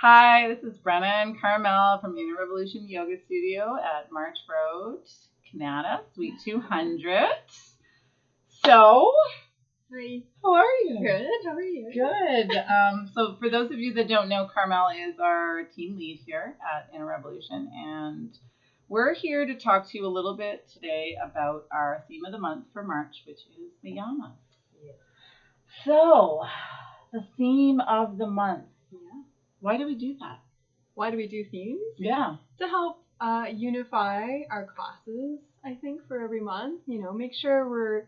Hi, this is Brenna and Carmel from Inner Revolution Yoga Studio at March Road, Canada, Suite 200. So, Hi. how are you? Good. How are you? Good. So for those of you that don't know, Carmel is our team lead here at Inner Revolution, and we're here to talk to you a little bit today about our theme of the month for March, which is the Yamas. Yes. So, the theme of the month. Yeah. Why do we do that? Why do we do themes? Yeah. To help unify our classes, I think, for every month. Make sure we're,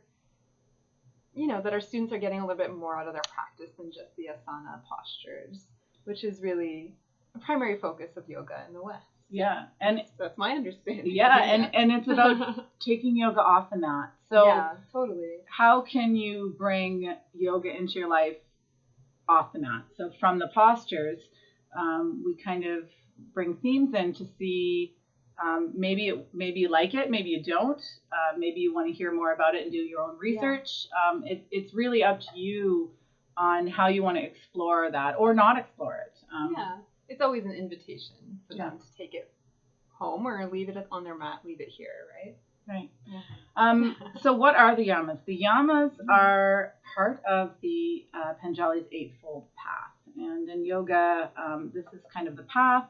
that our students are getting a little bit more out of their practice than just the Asana postures, which is really a primary focus of yoga in the West. Yeah. And that's my understanding. Yeah, and it's about taking yoga off the mat. So yeah, totally. How can you bring yoga into your life off the mat? So from the postures, we kind of bring themes in to see maybe you like it, maybe you don't, maybe you want to hear more about it and do your own research. Yeah. It's really up to you on how you want to explore that or not explore it. Yeah, it's always an invitation for them to take it home or leave it on their mat, leave it here, right? Right. Yeah. So what are the Yamas? The Yamas are part of the Patanjali's Eightfold Path. And in yoga, this is kind of the path.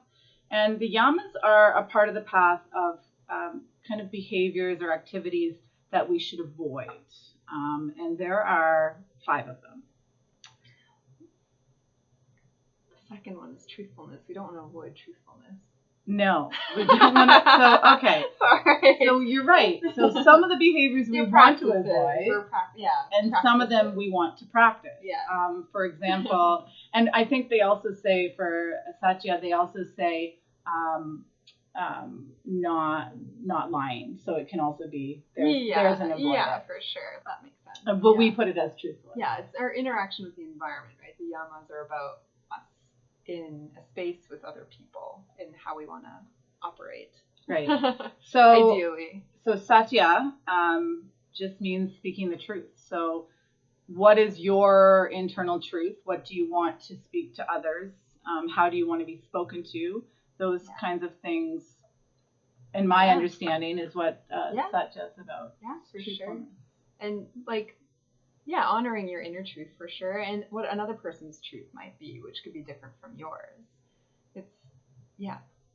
And the Yamas are a part of the path of kind of behaviors or activities that we should avoid. And there are 5 of them. The second one is truthfulness. We don't want to avoid truthfulness. No, we don't want to. So, okay. Sorry. So you're right. So some of the behaviors we want to avoid, and some of them we want to practice. Yeah. For example, and I think they also say for Satya, they also say not lying. So it can also be there's an avoidance. Yeah, for sure. That makes sense. But we put it as truthful. Yeah, it's our interaction with the environment, right? The Yamas are about us in a space with other people and how we want to operate. Right. So ideally. So Satya just means speaking the truth. So what is your internal truth? What do you want to speak to others? How do you want to be spoken to? Those kinds of things, in my understanding, is what Satya is about. Yeah, for sure. And honoring your inner truth for sure, and what another person's truth might be, which could be different from yours. It's,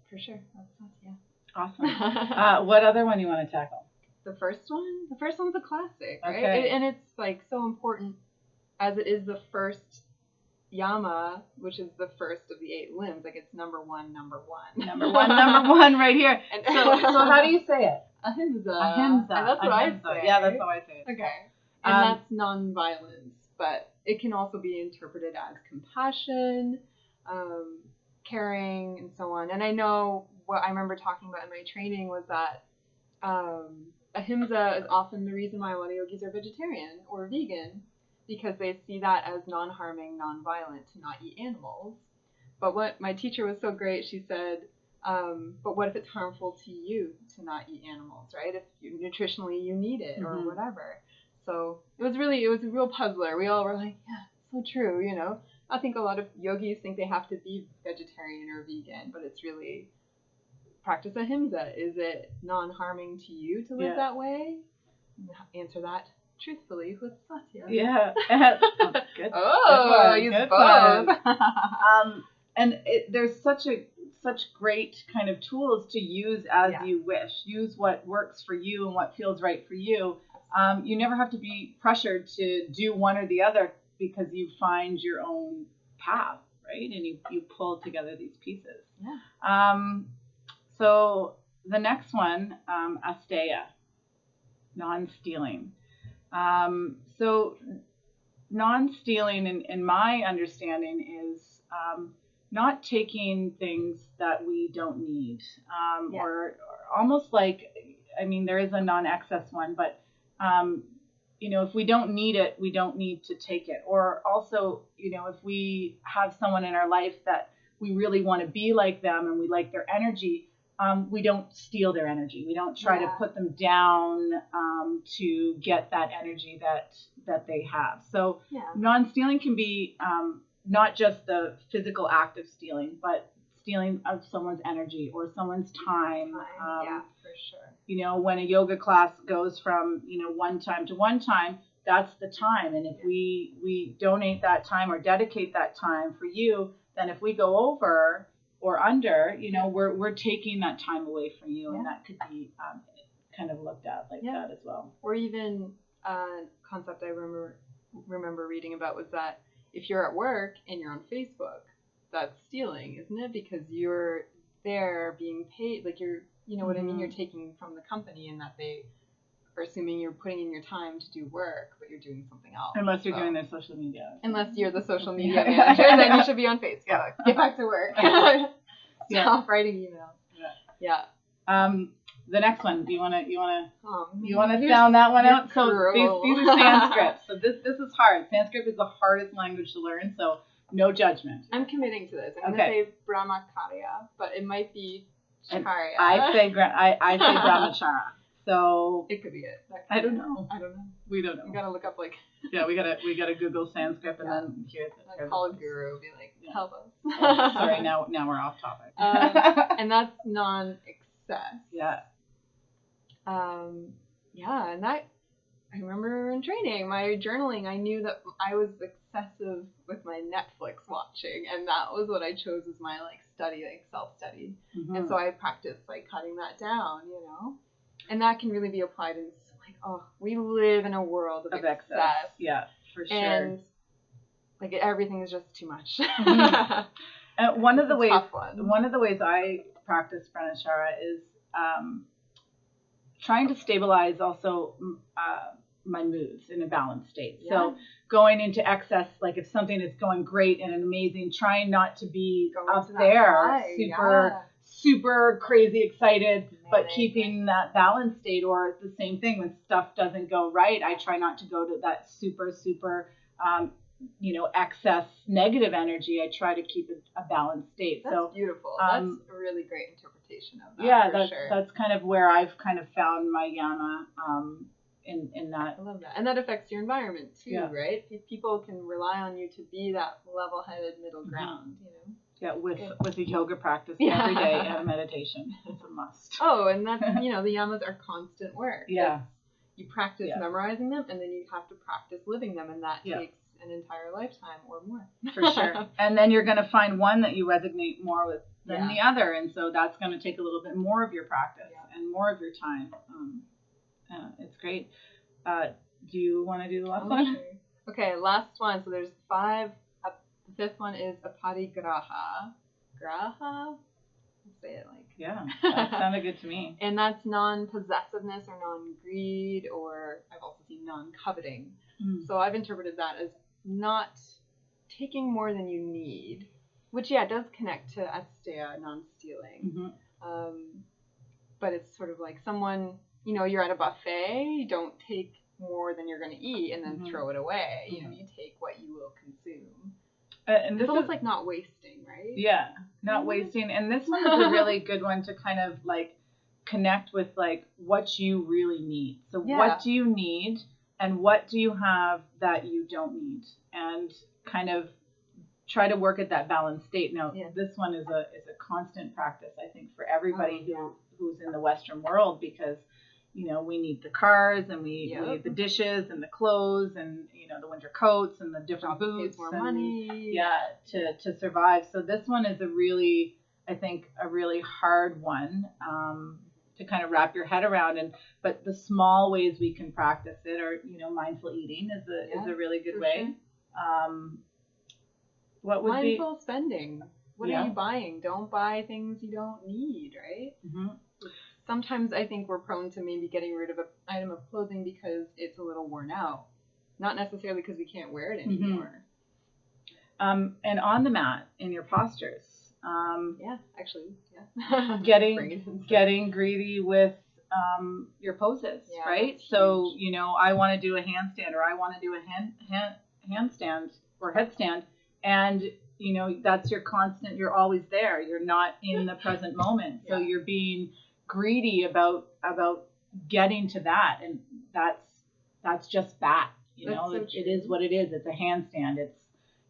for sure. That's Awesome. What other one you want to tackle? The first one's a classic, right? Okay. And it's so important as it is the first Yama, which is the first of the 8 limbs. It's number one. Number one right here. And so how do you say it? Ahimsa. And that's what I say. Yeah, that's how I say it. Okay. And that's non-violence, but it can also be interpreted as compassion, caring, and so on. And I know what I remember talking about in my training was that ahimsa is often the reason why a lot of yogis are vegetarian or vegan, because they see that as non-harming, non-violent, to not eat animals. But what my teacher was so great, she said, but what if it's harmful to you to not eat animals, right? If nutritionally you need it or whatever. So it was a real puzzler. We all were like, yeah, so true, I think a lot of yogis think they have to be vegetarian or vegan, but it's really practice ahimsa. Is it non-harming to you to live that way? Answer that truthfully with Satya. Yeah. Good. Oh, use both. And there's such great kind of tools to use as you wish. Use what works for you and what feels right for you. You never have to be pressured to do one or the other, because you find your own path, right? And you pull together these pieces. Yeah. So the next one, asteya, non-stealing. So non-stealing, in my understanding, is not taking things that we don't need, or almost like, there is a non-excess one, but if we don't need it, we don't need to take it. Or also, if we have someone in our life that we really want to be like them and we like their energy, we don't steal their energy. We don't try to put them down to get that energy that they have. So non-stealing can be not just the physical act of stealing, but stealing of someone's energy or someone's time. Yeah, for sure. You know, when a yoga class goes from, you know, one time to one time, that's the time. And if we donate that time or dedicate that time for you, then if we go over or under, you know, we're taking that time away from you, and that could be kind of looked at like that as well. Or even a concept I remember reading about was that if you're at work and you're on Facebook, that's stealing, isn't it? Because you're there being paid, like you're, you know what I mean? You're taking from the company, and that they are assuming you're putting in your time to do work, but you're doing something else. Unless you're doing their social media. Unless you're the social media manager, then you should be on Facebook. Yeah. Get back to work. Stop writing emails. Yeah. The next one. Do you want to sound that one out? So these are Sanskrit. So this is hard. Sanskrit is the hardest language to learn. So no judgment. I'm committing to this. I'm going to say Brahmacharya, but it might be Charya. I say Brahmachara. So it could be it. I don't know. We don't know. We gotta look up like. Yeah, we gotta Google Sanskrit and then here's it. Call a guru, be like, help us. Oh, sorry, now we're off topic. And that's non-excess. Yeah. Yeah, and that I remember in training, my journaling, I knew that I was excessive with my Netflix watching, and that was what I chose as my study, self-study. Mm-hmm. And so I practiced cutting that down, you know. And that can really be applied in we live in a world of excess. Yeah, for sure. And everything is just too much. Mm-hmm. And one of the ways I practice Brahmachara is trying to stabilize also my moods in a balanced state. Yeah. So going into excess, if something is going great and amazing, trying not to be up there, super crazy excited, but keeping that balanced state. Or the same thing when stuff doesn't go right, I try not to go to that super excess negative energy. I try to keep a balanced state. That's beautiful. That's a really great interpretation of that. That's kind of where I've kind of found my Yama in that. I love that. And that affects your environment too, right? If people can rely on you to be that level-headed middle ground, you know? Yeah, with a yoga practice every day and a meditation. It's a must. Oh, and that's, the Yamas are constant work. Yeah. You practice memorizing them, and then you have to practice living them, and that takes an entire lifetime or more. For sure. And then you're going to find one that you resonate more with than the other, and so that's going to take a little bit more of your practice and more of your time. It's great. Do you want to do the last one? Sure. Okay, last one. So there's 5. The 5th one is aparigraha. Graha? Let's say it Yeah, that sounded good to me. And that's non-possessiveness or non-greed, or I've also seen non-coveting. So I've interpreted that as not taking more than you need, which, does connect to asteya, non-stealing. Mm-hmm. But it's sort of like someone, you're at a buffet, you don't take more than you're going to eat and then throw it away. Mm-hmm. You take what you will consume. And this is almost not wasting, right? Yeah, not wasting. And this one is a really good one to kind of connect with what you really need. So what do you need and what do you have that you don't need? And kind of try to work at that balanced state. Now, this one is a constant practice, I think, for everybody who's in the Western world, because we need the cars and we need the dishes and the clothes and, the winter coats and the different boots. More money. To survive. So this one is a really hard one to kind of wrap your head around. But the small ways we can practice it are, mindful eating is a really good way. Sure. What would mindful spending. What are you buying? Don't buy things you don't need, right? Mm-hmm. Sometimes I think we're prone to maybe getting rid of an item of clothing because it's a little worn out. Not necessarily because we can't wear it anymore. Mm-hmm. And on the mat, in your postures. Getting greedy with your poses, right? So, I want to do a handstand, or I want to do a handstand or headstand. And, that's your constant, you're always there. You're not in the present moment. So you're being greedy about getting to that, and that's just that. It is what it is. It's a handstand. It's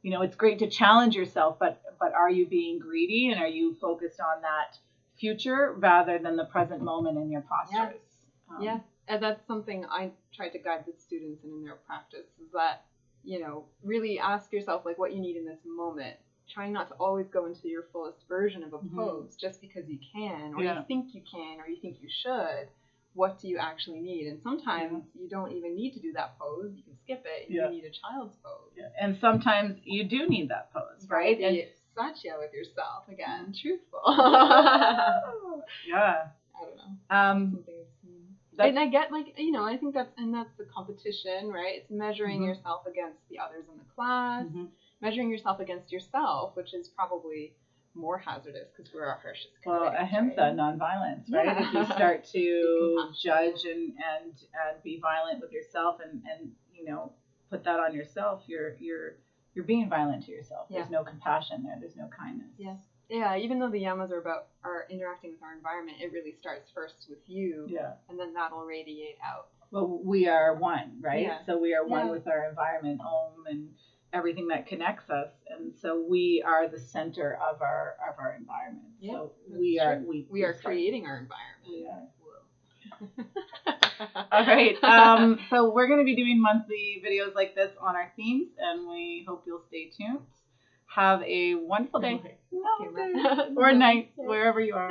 you know, it's great to challenge yourself, but are you being greedy, and are you focused on that future rather than the present moment in your postures? Yeah. And that's something I try to guide the students in their practice, is that, you know, really ask yourself like what you need in this moment. Trying not to always go into your fullest version of a pose just because you can, or you think you can, or you think you should. What do you actually need? And sometimes you don't even need to do that pose. You can skip it. You need a child's pose. Yeah. And sometimes you do need that pose, right? And satya with yourself again. Truthful. Yeah. I don't know. And I get, like, you know, I think that's the competition, right? It's measuring yourself against the others in the class, measuring yourself against yourself, which is probably more hazardous because we're our harshest critics. Well, ahimsa, right? Nonviolence, right? If you start to judge and be violent with yourself and you know, put that on yourself, you're being violent to yourself. There's no compassion there. There's no kindness. Yes. Yeah, even though the yamas are about our interacting with our environment, it really starts first with you. Yeah. And then that'll radiate out. Well, we are one, right? Yeah. So we are one with our environment, home, and everything that connects us. And so we are the center of our environment. Yeah, so we are creating our environment. Yeah. All right. So we're going to be doing monthly videos like this on our themes, and we hope you'll stay tuned. Have a wonderful day. Or night, wherever you are.